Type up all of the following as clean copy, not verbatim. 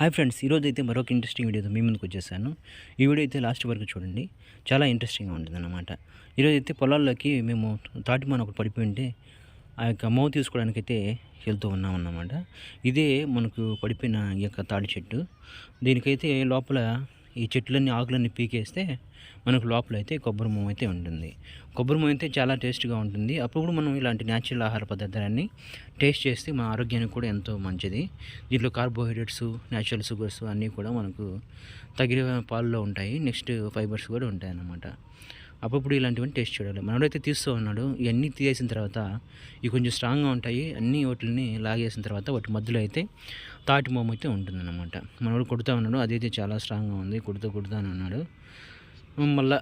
Hi friends, ఈరోజైతే మరొక interesting వీడియోతో మీ ముందుకు వచ్చేసాను. ఈ వీడియో అయితే లాస్ట్ వరకు చూడండి, చాలా ఇంట్రెస్టింగ్గా ఉంటుందన్నమాట. ఈరోజైతే పొలాల్లోకి మేము తాటిమాన ఒకటి పడిపోయి ఉంటే ఆ యొక్క మోవ తీసుకోవడానికైతే వెళ్తూ ఉన్నామన్నమాట. ఇదే మనకు పడిపోయిన ఈ యొక్క తాటి చెట్టు. దీనికైతే లోపల ఈ చెట్లన్నీ ఆకులన్నీ పీకేస్తే మనకు లోపల అయితే కొబ్బరి మొవ్వ అయితే ఉంటుంది. కొబ్బరి మొవ్వ అయితే చాలా టేస్ట్గా ఉంటుంది. అప్పుడు మనం ఇలాంటి న్యాచురల్ ఆహార పదార్థాలన్నీ టేస్ట్ చేస్తే మన ఆరోగ్యానికి కూడా ఎంతో మంచిది. దీంట్లో కార్బోహైడ్రేట్స్, న్యాచురల్ షుగర్స్ అన్నీ కూడా మనకు తగిన పాలలో ఉంటాయి. నెక్స్ట్ ఫైబర్స్ కూడా ఉంటాయి అన్నమాట. అప్పుడప్పుడు ఇలాంటివన్నీ టేస్ట్ చూడాలి. మనోడైతే తీస్తూ ఉన్నాడు. ఇవన్నీ తీసేసిన తర్వాత ఇవి కొంచెం స్ట్రాంగ్గా ఉంటాయి. అన్ని వాటిని లాగేసిన తర్వాత వాటి మధ్యలో అయితే తాటి మొమ్మ అయితే ఉంటుందన్నమాట. మనోడు కొడుతూ ఉన్నాడు. అదైతే చాలా స్ట్రాంగ్గా ఉంది. కొడుతూనే ఉన్నాడు. మళ్ళా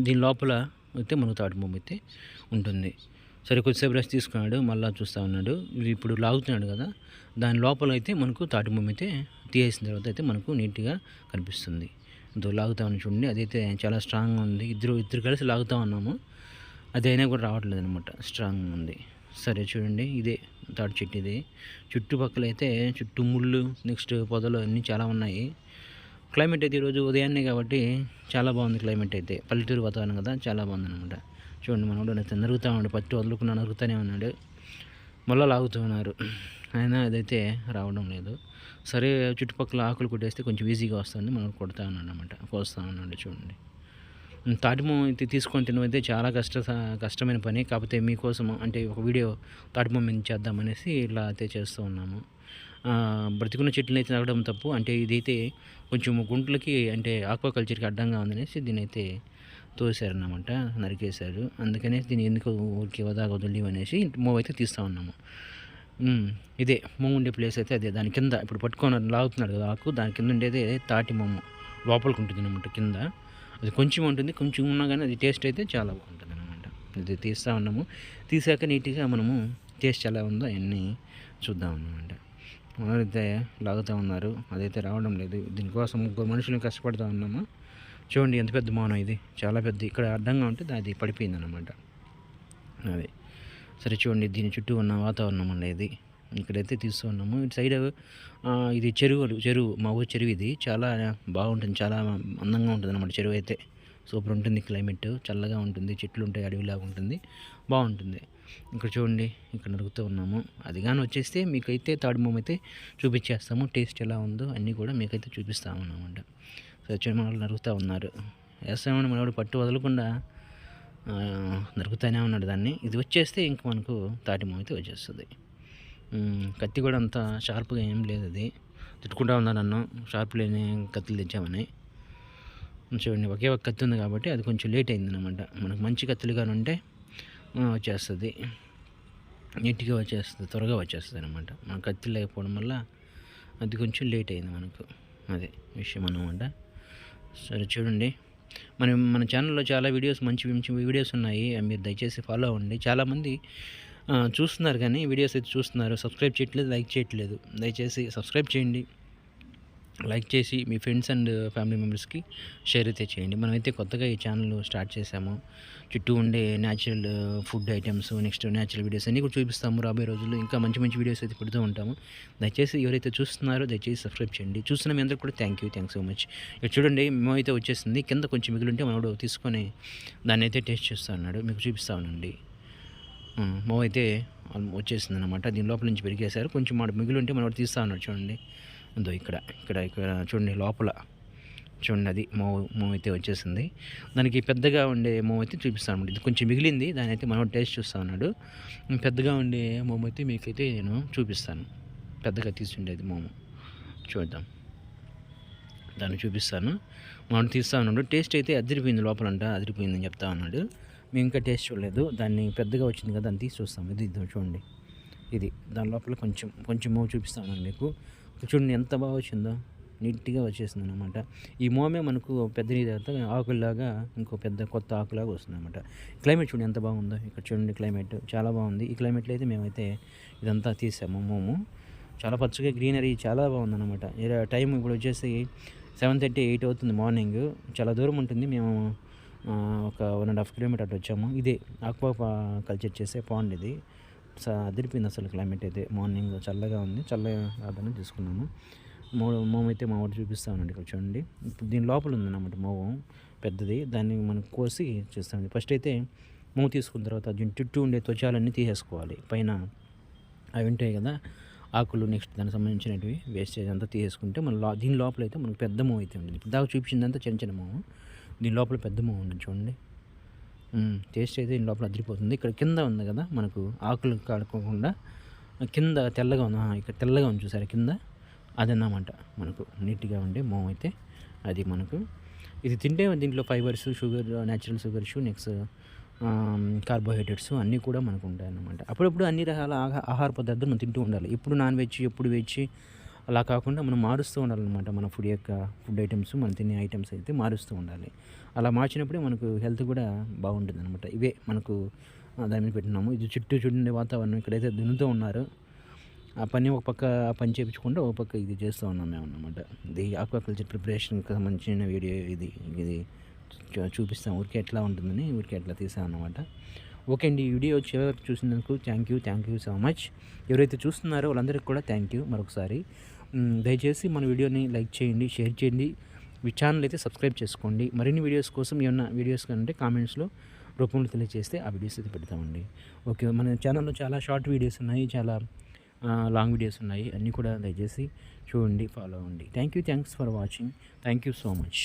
దీని లోపల అయితే మనకు తాటి మొమ్మ అయితే ఉంటుంది. సరే, కొద్దిసేపు రెస్ట్ తీసుకున్నాడు. మళ్ళీ చూస్తూ ఉన్నాడు. ఇప్పుడు లాగుతున్నాడు కదా, దాని లోపల అయితే మనకు తాటి మొమ్మ అయితే తీసేసిన తర్వాత అయితే మనకు నీట్గా కనిపిస్తుంది. లాగుతా ఉన్నాం చూడండి, అదైతే చాలా స్ట్రాంగ్గా ఉంది. ఇద్దరు కలిసి లాగుతూ ఉన్నాము. అది అయినా కూడా రావట్లేదు అనమాట, స్ట్రాంగ్గా ఉంది. సరే చూడండి, ఇదే తాటి చెట్టు. ఇది చుట్టుపక్కల అయితే చుట్టూ ముళ్ళు, నెక్స్ట్ పొదలు అన్నీ చాలా ఉన్నాయి. క్లైమేట్ అయితే ఈరోజు ఉదయాన్నే కాబట్టి చాలా బాగుంది. క్లైమేట్ అయితే పల్లెటూరు వాతావరణం కదా, చాలా బాగుంది అనమాట. చూడండి, మనోడు నరుగుతూ ఉన్నాడు. పట్టి వదులుకున్నా నరుగుతూనే ఉన్నాడు. మళ్ళీ లాగుతూ ఉన్నారు. అయినా అదైతే రావడం లేదు. సరే, చుట్టుపక్కల ఆకులు కొట్టేస్తే కొంచెం ఈజీగా వస్తుంది. మనం కొడతా ఉన్నాడు అనమాట, కోస్తా ఉన్నాడు. చూడండి, తాటిమో అయితే తీసుకొని తినమైతే చాలా కష్టమైన పని. కాకపోతే మీకోసం అంటే ఒక వీడియో తాటిమో మీద చేద్దామనేసి ఇలా అయితే చేస్తూ ఉన్నాము. బ్రతికున్న చెట్లను అయితే నరగడం తప్పు. అంటే ఇదైతే కొంచెం గుంటలకి అంటే ఆక్వాకల్చర్కి అడ్డంగా ఉందనేసి దీని అయితే తోసారన్నమాట, నరికేశారు. అందుకనే దీన్ని ఎందుకు ఊరికి వదలి అనేసి మూవ్ అయితే తీస్తూ ఉన్నాము. ఇదే మొమ్మ ఉండే ప్లేస్ అయితే అదే. దాని కింద ఇప్పుడు పట్టుకొని లాగుతున్నాడు కదా ఆకు, దాని కింద ఉండేది తాటి మొమ్మ. లోపలికి ఉంటుంది అనమాట కింద. అది కొంచెం ఉంటుంది, కొంచెం ఉన్నా కానీ అది టేస్ట్ అయితే చాలా బాగుంటుంది అనమాట. ఇది తీస్తూ ఉన్నాము. తీసాక నీట్గా మనము టేస్ట్ ఎలా ఉందో అవన్నీ చూద్దాం అన్నమాట. అయితే లాగుతూ ఉన్నారు, అదైతే రావడం లేదు. దీనికోసం 3 మనుషులు కష్టపడుతూ ఉన్నాము. చూడండి ఎంత పెద్ద మౌనం, ఇది చాలా పెద్ద. ఇక్కడ అడ్డంగా ఉంటే అది పడిపోయింది అనమాట. అది సరే చూడండి, దీని చుట్టూ ఉన్న వాతావరణం అనేది ఇక్కడైతే తీస్తూ ఉన్నాము. ఇటు సైడ్ ఇది చెరువు, మా ఊరు చెరువు. ఇది చాలా బాగుంటుంది, చాలా అందంగా ఉంటుంది అన్నమాట. చెరువు అయితే సూపర్ ఉంటుంది. క్లైమేట్ చల్లగా ఉంటుంది, చెట్లు ఉంటాయి, అడవిలాగా ఉంటుంది, బాగుంటుంది. ఇక్కడ చూడండి, ఇక్కడ నరుగుతూ ఉన్నాము. అది కానీ వచ్చేస్తే మీకైతే తాడి మొమ్మ అయితే చూపించేస్తాము. టేస్ట్ ఎలా ఉందో అన్నీ కూడా మీకైతే చూపిస్తాము అన్నమాట. సరే చూడండి, మన వాళ్ళు నరుగుతూ ఉన్నారు. వేస్తామని మనవాడు పట్టు వదలకుండా నరుకుతూనే ఉన్నాడు దాన్ని. ఇది వచ్చేస్తే ఇంక మనకు తాటిమొమ్మ అయితే వచ్చేస్తుంది. కత్తి కూడా అంత షార్ప్గా ఏం లేదు. అది తిట్టుకుంటా ఉందా నన్ను, షార్ప్ లేని కత్తులు తెచ్చామని. చూడండి, ఒకే ఒక కత్తి ఉంది కాబట్టి అది కొంచెం లేట్ అయిందనమాట. మనకు మంచి కత్తులు కానీ ఉంటే వచ్చేస్తుంది, నీట్గా వచ్చేస్తుంది, త్వరగా వచ్చేస్తుంది అనమాట. మన కత్తి లేకపోవడం వల్ల అది కొంచెం లేట్ అయింది మనకు. అదే విషయం అన్నమాట. సరే చూడండి, మన ఛానల్లో చాలా మంచి వీడియోస్ ఉన్నాయి. మీరు దయచేసి ఫాలో అవ్వండి. చాలామంది చూస్తున్నారు కానీ వీడియోస్ అయితే చూస్తున్నారు, సబ్స్క్రైబ్ చేయట్లేదు, లైక్ చేయట్లేదు. దయచేసి సబ్స్క్రైబ్ చేయండి, లైక్ చేసి మీ ఫ్రెండ్స్ అండ్ ఫ్యామిలీ మెంబర్స్కి షేర్ అయితే చేయండి. మనమైతే కొత్తగా ఈ ఛానల్ స్టార్ట్ చేసాము. చుట్టూ ఉండే natural food items, next natural videos అన్నీ కూడా చూపిస్తాము. రాబోయే రోజుల్లో ఇంకా మంచి వీడియోస్ అయితే పెడుతూ ఉంటాము. దయచేసి ఎవరైతే చూస్తున్నారో దయచేసి సబ్స్క్రైబ్ చేయండి. చూస్తున్న మీ అందరికీ కూడా థ్యాంక్స్ సో మచ్. ఇక్కడ చూడండి, మేమైతే వచ్చేసింది. కింద కొంచెం మిగిలింటే మనోడు తీసుకొని దాన్ని అయితే టేస్ట్ చేస్తూ ఉన్నాడు. మీకు చూపిస్తా ఉన్నాండి. మో అయితే వచ్చేసింది అనమాట. దీని లోపల నుంచి పెరిగేశారు. కొంచెం మాట మిగిలి ఉంటే మనోడు తీస్తూ ఉన్నాడు. చూడండి, అందో ఇక్కడ చూడండి, లోపల చూడండి, అది మో అయితే వచ్చేసింది. దానికి పెద్దగా ఉండే మో అయితే చూపిస్తాను. ఇది కొంచెం మిగిలింది, దాని అయితే మనం టేస్ట్ చూస్తూ ఉన్నాడు. పెద్దగా ఉండే మోమో అయితే మీకైతే నేను చూపిస్తాను. పెద్దగా తీసుండేది మోమో చూద్దాం, దాన్ని చూపిస్తాను. మనం తీస్తూ ఉన్నాడు. టేస్ట్ అయితే అదిరిపోయింది, లోపలంట అదిరిపోయిందని చెప్తా ఉన్నాడు. మేము ఇంకా టేస్ట్ చూడలేదు. దాన్ని పెద్దగా వచ్చింది కదా, దాన్ని తీసి చూస్తాం. ఇది చూడండి, ఇది దాని లోపల కొంచెం మో చూపిస్తా ఉన్నాను మీకు. చూడండి ఎంత బాగా వచ్చిందో, నీట్గా వచ్చేసింది అనమాట. ఈ మోమే మనకు పెద్ద తర్వాత ఆకుల్లాగా ఇంకో పెద్ద కొత్త ఆకులాగా వస్తుంది అనమాట. క్లైమేట్ చూడండి ఎంత బాగుందో. ఇక్కడ చూడండి, క్లైమేట్ చాలా బాగుంది. ఈ క్లైమేట్లో అయితే మేమైతే ఇదంతా తీసాము. మోము చాలా పచ్చగా గ్రీనరీ చాలా బాగుందన్నమాట. టైం ఇప్పుడు వచ్చేసి 7:30, 8 అవుతుంది మార్నింగ్. చాలా దూరం ఉంటుంది. మేము ఒక 1.5 కిలోమీటర్ అటు వచ్చాము. ఇదే ఆక్వా కల్చర్ చేసే పాండ్ ఇది. అదిరిపోయింది అసలు క్లైమేట్ అయితే. మార్నింగ్ చల్లగా ఉంది, చల్లగా కాదని తీసుకున్నాము. మోము అయితే మా వాడు చూపిస్తా ఉన్నాడు, ఇక్కడ చూడండి. ఇప్పుడు దీని లోపల ఉందన్నమాట మోము పెద్దది, దాన్ని మనం కోసి చేస్తామండి. ఫస్ట్ అయితే మోము తీసుకున్న తర్వాత దీని చుట్టూ ఉండే త్వచాలన్నీ తీసేసుకోవాలి. పైన అవి ఉంటాయి కదా ఆకులు, నెక్స్ట్ దానికి సంబంధించినవి వేస్టేజ్ అంతా తీసేసుకుంటే మన దీని లోపల అయితే మనకు పెద్ద మోము అయితే ఉంటుంది. ఇప్పుడు దాకా చూపించిందంతా చిన్న చిన్న మోము, దీని లోపల పెద్ద మోము ఉంది చూడండి. టేస్ట్ అయితే దీని లోపల అదిరిపోతుంది. ఇక్కడ కింద ఉంది కదా మనకు ఆకులు కాడుకోకుండా కింద తెల్లగా ఉంది, ఇక్కడ తెల్లగా ఉంది చూసారా కింద, అదన్నమాట మనకు నీట్గా ఉండే మోము అయితే. అది మనకు ఇది తింటే దీంట్లో fibres, sugar, natural sugars, next carbohydrates అన్నీ కూడా మనకు ఉంటాయన్నమాట. అప్పుడప్పుడు అన్ని రకాల ఆహార పదార్థాలు మనం తింటూ ఉండాలి. ఎప్పుడు నాన్ వెజ్, ఎప్పుడు వెజ్ అలా కాకుండా మనం మారుస్తూ ఉండాలన్నమాట. మన ఫుడ్ ఐటమ్స్, మనం తినే ఐటమ్స్ అయితే మారుస్తూ ఉండాలి. అలా మార్చినప్పుడే మనకు హెల్త్ కూడా బాగుంటుంది అనమాట. ఇవే మనకు దాని మీద పెట్టినాము. ఇది చుట్టూ చూడండి వాతావరణం, ఇక్కడైతే దున్నుతూ ఉన్నారు. ఆ పని చేయించకుండా ఒక పక్క ఇది చేస్తూ ఉన్నాం మేము అన్నమాట. ఇది ఆక్వాకల్చర్ ప్రిపరేషన్కి సంబంధించిన వీడియో ఇది చూపిస్తాం. ఊరికే ఎట్లా ఉంటుందని ఊరికే ఎట్లా తీసాం అన్నమాట. ఓకే అండి, ఈ వీడియో చివరికి చూసినందుకు థ్యాంక్ యూ సో మచ్. ఎవరైతే చూస్తున్నారో వాళ్ళందరికీ కూడా థ్యాంక్ యూ మరొకసారి. దయచేసి మన వీడియోని లైక్ చేయండి, షేర్ చేయండి, మీ ఛానల్ అయితే సబ్స్క్రైబ్ చేసుకోండి. మరిన్ని వీడియోస్ కోసం ఏమన్నా వీడియోస్ కంటే కామెంట్స్లో రూపంలో తెలియజేస్తే ఆ వీడియోస్ అయితే పెడతామండి. ఓకే, మన ఛానల్లో చాలా షార్ట్ వీడియోస్ ఉన్నాయి, చాలా లాంగ్ వీడియోస్ ఉన్నాయి. అన్నీ కూడా దయచేసి చూడండి, ఫాలో అవ్వండి. Thanks for watching. Thank you so much.